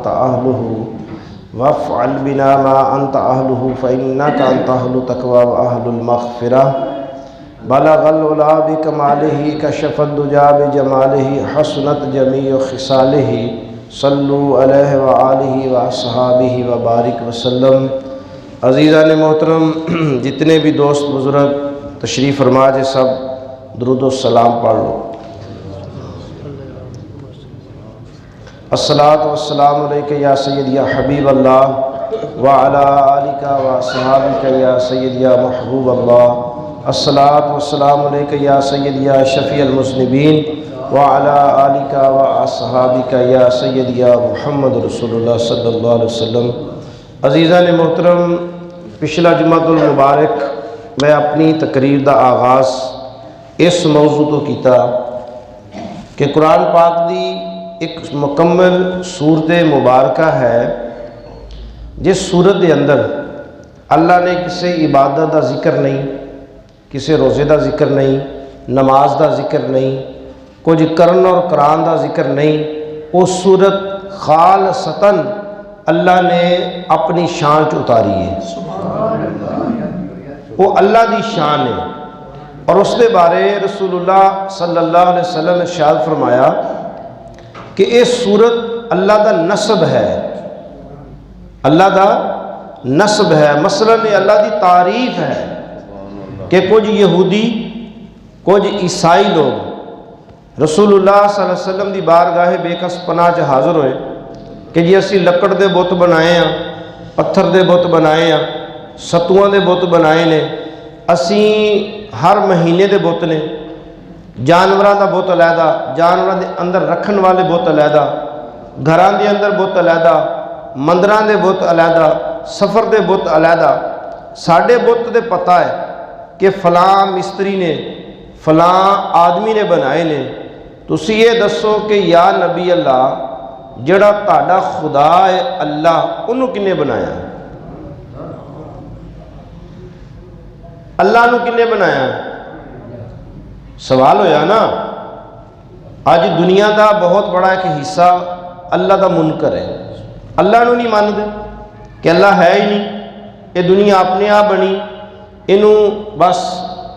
अंत अहलुहु वफ़अल बिना मा अंत अहलुहु फ़इन्नका अंत अहलु तक़वा व अहलुल मग़फ़िरह बलगल उला बिकमालिही कशफ़द दुजा बिजमालिही हसनत जमीउ खिसालिही सल्लु अलैहि व आलिही व अस्हाबिही व बारिक वसल्लम। अज़ीज़ान मोहतरम, जितने भी दोस्त बुज़ुर्ग तशरीफ़ फरमा जे सब दुरूद व सलाम पढ़ लो। अस्सलातु वस्सलामु अलैका या सय्यदी या हबीब अल्लाह व अला आलिका व अस्हाबिका या सय्यदी या महबूब अल्लाह। अस्सलातु वस्सलामु अलैका या सय्यदी या शफ़ीअल मुज़निबीन व अला आलिका व अस्हाबिका या सय्यदी या मुहम्मद रसूलुल्लाह सल्लल्लाहु अलैहि वसल्लम। अज़ीज़ान मोहतरम, पिछला जुमातुल मुबारक मैं अपनी तकरीर का आगाज़ इस मौजू तो किया कि कुरान पाक दी एक मुकम्मल सूरत मुबारक है जिस सूरत के अंदर अल्लाह ने किसी इबादत का जिक्र नहीं, किसी रोज़े का जिक्र नहीं, नमाज का जिक्र नहीं, कुछ करन और करान का जिक्र नहीं। वो सूरत खालसतन अल्लाह ने अपनी शान च उतारी है। वो अल्लाह की शान है और उसके बारे रसूलुल्लाह सल्लल्लाहु अलैहि वसल्लम ने इरशाद फरमाया कि ये सूरत अल्लाह का नस्ब है, अल्लाह का नस्ब है। मसलन ये अल्लाह की तारीफ़ है कि कुछ यहूदी कुछ ईसाई लोग रसूलुल्लाह सल्लल्लाहु अलैहि वसल्लम की बारगाह बेकस पनाह च हाज़र होए कि जी असी लकड़ के बुत बनाए हैं, पत्थर के बुत बनाए हैं, सतुआं के बुत बनाए ने, असी हर महीने के बुत ने, जानवरों का बुत अलहदा, जानवरों के अंदर रखन वाले बुत अलहदा, घरों के अंदर बुत अलहदा, मंदिरों के बुत अलहदा, सफ़र के बुत अलहदा। साढ़े बुत तो पता है कि फलां मिस्त्री ने फलां आदमी ने बनाए ने। तुसी ये दसो कि या नबी अल्लाह जड़ा ताड़ा खुदा है अल्लाह, उन्होंने किन्ने बनाया? अल्लाह नूं किन्ने बनाया? सवाल होया ना। अज दुनिया का बहुत बड़ा एक हिस्सा अल्लाह का मुनकर है, अल्लाह नूं नहीं मानते कि अल्लाह है ही नहीं, ये दुनिया अपने आप बनी, इनू बस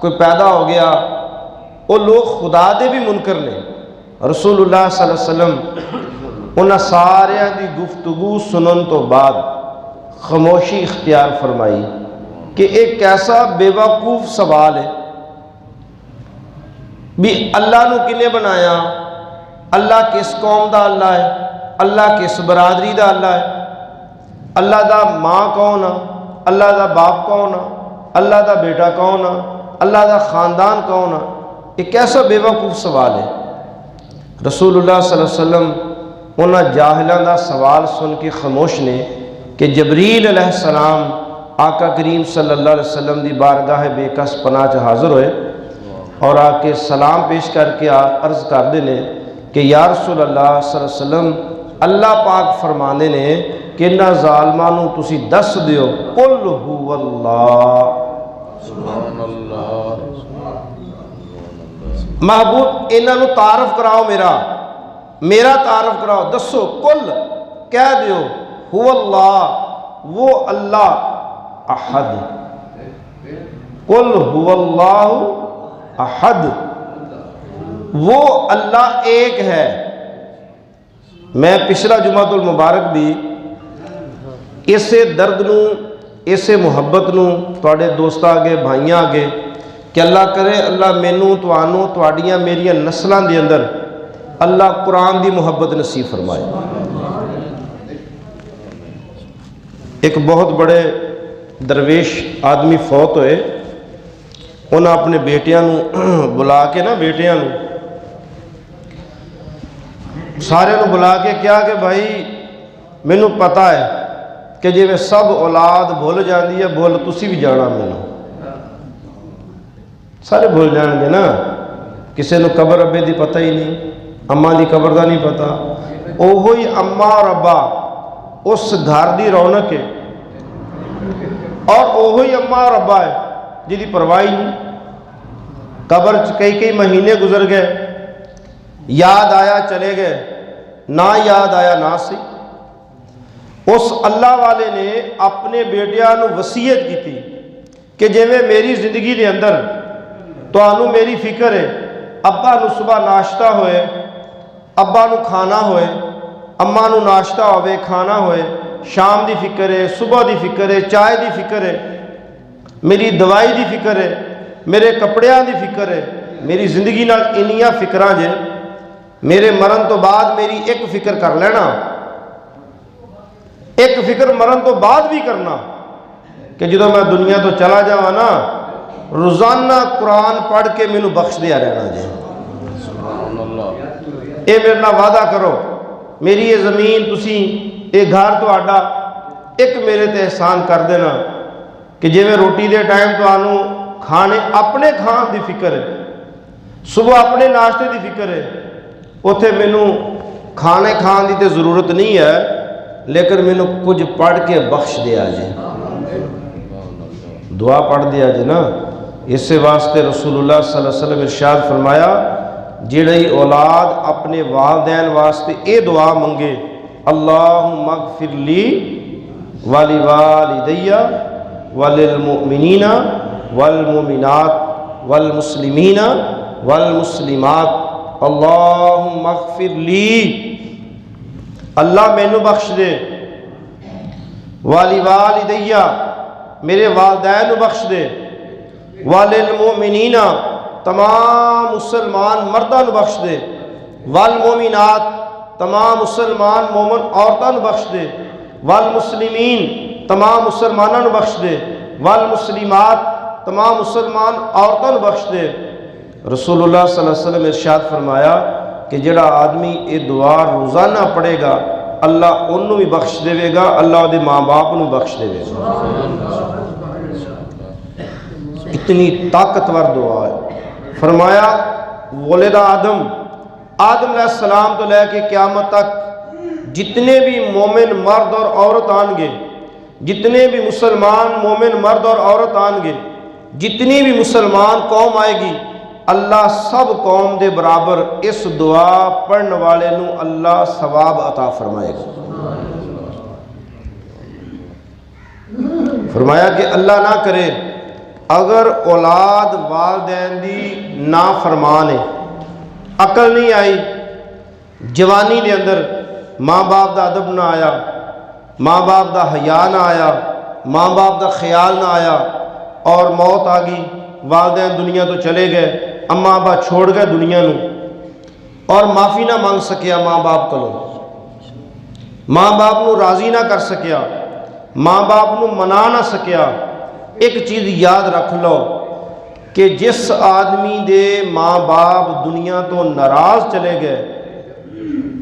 कोई पैदा हो गया। वो लोग खुदा दे भी मुनकर ने। रसूलुल्लाह सल्लल्लाहु अलैहि वसल्लम उन्हां सारियां दी गुफ्तगू सुनन तो बाद खामोशी इख्तियार फरमाई कि एक ऐसा बेवकूफ़ सवाल है भी अल्लाह नूं किने बनाया? अल्लाह किस कौम का अल्लाह है? अल्लाह किस बरादरी का अल्लाह है? अल्लाह का माँ कौन आ? अल्लाह का बाप कौन आ? अल्लाह का बेटा कौन आ? अल्लाह का ख़ानदान कौन आ? एक ऐसा बेवकूफ़ सवाल है। रसूलुल्लाह सल्लल्लाहु अलैहि वसल्लम उन्हां जाहिलां दा सवाल सुन के खामोश ने कि जबरील अलैहिस्सलाम आका करीम सल्लल्लाहु अलैहि वसल्लम की बारगाह बेकस पनाह च हाज़र होए और आके सलाम पेश करके अर्ज़ करते हैं कि या रसूल अल्लाह सल्लल्लाहु अलैहि वसल्लम, अल्लाह पाक फरमाते ने कि इन्हां ज़ालिमां नूं तुसीं दस दिओ कुल हुवल्लाह। महबूब इन्हां नूं तारफ कराओ, मेरा तारफ कराओ, दसो कुल कह दिओ हुवल्लाह, वो अल्लाह अहद, कुल हुवल्लाहु अहद, वो अल्लाह एक है। मैं पिछला जुमातुल मुबारक भी इसे दर्द नूं, इसे मुहब्बत नूं तुहाडे दोस्तां अगे, भाइयां अगे कि अल्लाह करे अल्लाह मैनू तुहानू तुहाडियां मेरियां नस्लों के अंदर अल्लाह कुरान की मुहब्बत नसीब फरमाए। एक बहुत बड़े दरवेश आदमी फौत होए, उन्हें अपने बेटियां बुला के ना, बेटियां सारे बुला के कहा कि भाई मैनू पता है कि जिवें सब औलाद भुल जाती है, भुल तुसी भी जाना, मैनू सारे भुल जाएंगे ना। किसी को कबर अब्बे की पता ही नहीं, अम्मा की कबर का नहीं पता। ओहो ही अम्मा और अब्बा उस घर की रौनक है और ओहो ही अम्मा और अब्बा है जिसकी परवाह ही नहीं। कबर च कई कई महीने गुजर गए, याद आया चले गए, ना याद आया ना सही। उस अल्लाह वाले ने अपने बेटियां नूं वसीयत की थी कि जिवें मेरी जिंदगी के अंदर तुहानू मेरी फिक्र है, अब्बा नूं सुबह नाश्ता होए, अब्बा नूं खाना होए, अम्मा नूं नाश्ता होवे खाना होए, शाम की फिक्र है, सुबह की फिक्र है, चाय की फिक्र है, मेरी दवाई की फिक्र है, मेरे कपड़ियां की फिक्र है, मेरी जिंदगी नाल इन्नियां फिक्रां जे मेरे मरण तो बाद मेरी एक फिक्र कर लेना, एक फिक्र मरण तो बाद भी करना कि जो मैं दुनिया तो चला जावा ना, रोज़ाना कुरान पढ़ के मैनू बख्श दिया रहना जी। ये मेरे नाल वादा करो, मेरी ये ज़मीन तुसी, ये घर तुहाडा, एक मेरे ते एहसान कर देना कि जिवें रोटी दे टाइम तुहानू खाने अपने खान की फिक्र है, सुबह अपने नाश्ते की फिक्र है, उत्थे मैनू खाने खान की तो ज़रूरत नहीं है, लेकिन मैनू कुछ पढ़ के बख्श दिया जे, दुआ पढ़ दिया जे ना। इस वास्ते रसूलुल्लाह सल्लल्लाहु अलैहि वसल्लम इरशाद फरमाया, जिहड़ी औलाद अपने वालदैन वास्ते ये दुआ मंगे, अल्लाहुम्मा ग़फ़िरली वली वालिदैया वलिल मुमिनीना वल मुमिनात वल मुस्लिमीना वल मुस्लिमात, अल्लाहुम्मा ग़फ़िरली, अल्लाह मैनू बख्श दे, वाली वालिदैया, मेरे वालदैन नू बख्श दे, वालिल मोमिनीना, तमाम मुसलमान मर्दां नू बख्श दे, वल मोमिनात, तमाम मुसलमान मोमन औरतां नू बख्श दे, वल मुस्लिमीन, तमाम मुसलमानां नू बख्श दे, वल मुस्लिमात, तमाम मुसलमान औरतां नू बख्श दे। रसूलुल्लाह सल्लल्लाहु अलैहि वसल्लम इरशाद फरमाया कि जिहड़ा आदमी ये दुआ रोज़ाना पढ़ेगा, अल्लाह उन्होंने भी बख्श देगा, अल्लाह उहदे माँ बाप को बख्श देगा। इतनी ताकतवर दुआ है। फरमाया वलिदा आदम, आदम अलैहिस्सलाम तो लेके क़यामत तक जितने भी मोमिन मर्द और औरत आएंगे, जितने भी मुसलमान मोमिन मर्द और औरत आएंगे, जितनी भी मुसलमान कौम आएगी, अल्लाह सब कौम के बराबर इस दुआ पढ़ने वाले नू अल्लाह सवाब अता फरमाएगा। फरमाया कि अल्लाह ना करे अगर औलाद वालदैन दी ना फरमान है, अकल नहीं आई, जवानी के अंदर माँ बाप का अदब ना आया, माँ बाप का हया ना आया, माँ बाप का ख्याल ना आया, और मौत आ गई, वालदैन दुनिया तो चले गए, अम्मा अब्बा छोड़ गए दुनिया नू, और माफ़ी ना मंग सकिया माँ बाप को, माँ बाप नू राज़ी ना कर सकिया, माँ बाप नू मना ना सकिया। एक चीज़ याद रख लो कि जिस आदमी दे माँ बाप दुनिया तो नाराज़ चले गए,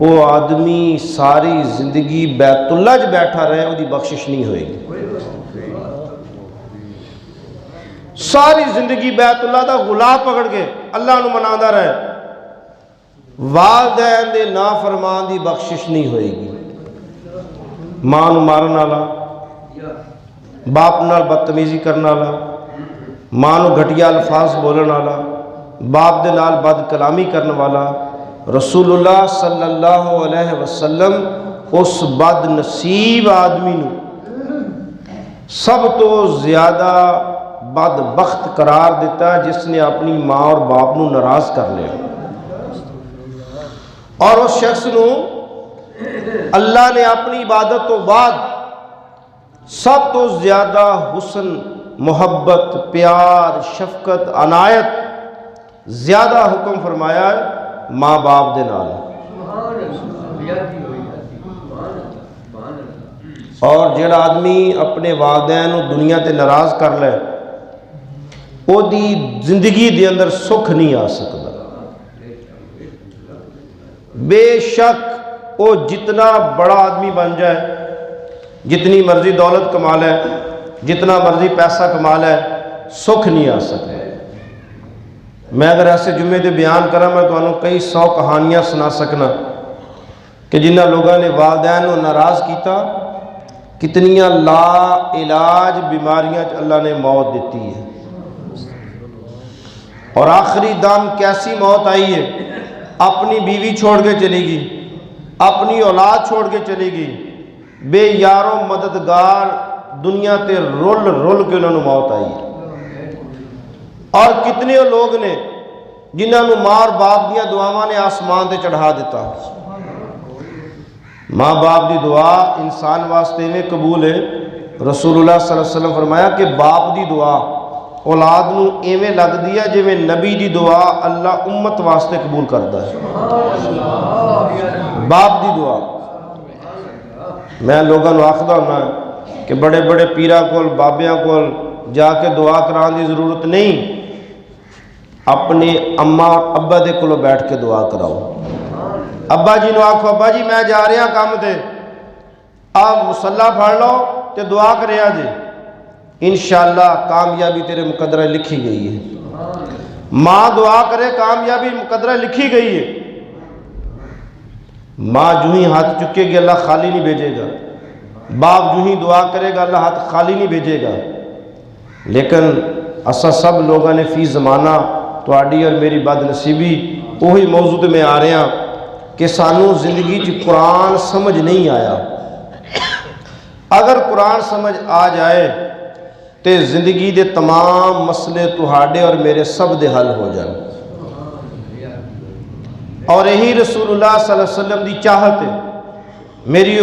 वो आदमी सारी जिंदगी बैतुल्ला च बैठा रहे, उसकी बख्शिश नहीं होएगी। सारी जिंदगी बैतुल्ला का गुलाब पकड़ के अल्लाह नू मनादा रहे, वालदैन दे ना फरमान की बख्शिश नहीं होएगी। मां नू मारन वाला, बाप नाल बदतमीजी करने वाला, मां नू घटिया अल्फाज बोलने वाला, बाप दे नाल बदकलामी करने वाला, रसूलुल्लाह सल्लल्लाहु अलैहि वसल्लम उस बदनसीब आदमी नू सब तो ज़्यादा बदबख्त करार दिता जिसने अपनी माँ और बाप नू नाराज़ कर लिया, और उस शख्स नू अल्लाह ने अपनी इबादत तो बाद सब तो ज़्यादा हुसन, मोहब्बत, प्यार, शफकत, अनायत ज़्यादा हुक्म फरमाया माँ बाप दे नाल। और जिहड़ा आदमी अपने वालदैन नू दुनिया ते नाराज़ कर ले, ओदी जिंदगी दे अंदर सुख नहीं आ सकता। बेशक वो जितना बड़ा आदमी बन जाए, जितनी मर्जी दौलत कमा ले, जितना मर्जी पैसा कमा ले, सुख नहीं आ सकता। मैं अगर ऐसे जुम्मे ते बयान करा, मैं तुहानू कई 100 कहानियां सुना सकना कि जिन्होंने लोगों ने वालदैन को नाराज़ किया, कितनियां ला इलाज बीमारियां अल्लाह ने मौत दी है, और आखिरी दम कैसी मौत आई है, अपनी बीवी छोड़ के चली गई, अपनी औलाद छोड़ के चली गई, बेयारो मददगार दुनिया ते रुल रुल के उन्होंने मौत आई। और कितने लोग ने जिन्होंने मार बाप दियां दुआवां ने आसमान ते चढ़ा दिता। माँ बाप की दुआ इंसान वास्ते में कबूल है। रसूलुल्लाह सल्लल्लाहु अलैहि वसल्लम फरमाया कि बाप की दुआ औलाद नूं इवें लगदी है जिवें नबी की दुआ अल्लाह उम्मत वास्ते कबूल करता है। बाप की दुआ मैं लोगों को आखदा हुन्ना कि बड़े बड़े पीरां कोल बाबियां कोल जाके दुआ कराने की जरूरत नहीं, अपने अम्मा अब्बा दे कोलों बैठ के दुआ कराओ। अब्बा जी ने आखो अब्बा जी मैं जा रहा काम ते, आप मुसल्ला फड़ लो तो दुआ करे जे, इंशाअल्लाह कामयाबी तेरे मुकदरा लिखी गई है। माँ दुआ करे कामयाबी मुकदरा लिखी गई है। माँ जू ही हाथ चुकेगी अल्लाह खाली नहीं भेजेगा, बाप जू ही दुआ करेगा अल्लाह हाथ खाली नहीं भेजेगा। लेकिन असा सब लोगों ने फी ज़माना तुहाडी और मेरी बदनसीबी वही मौजूद में आ रहे हैं कि सानू जिंदगी च कुरान समझ नहीं आया। अगर कुरान समझ आ जाए तो जिंदगी के तमाम मसले तुहाडे और मेरे सब दे हल हो जाए। और यही रसूलुल्लाह सल्लल्लाहु अलैहि वसल्लम की चाहत है। मेरी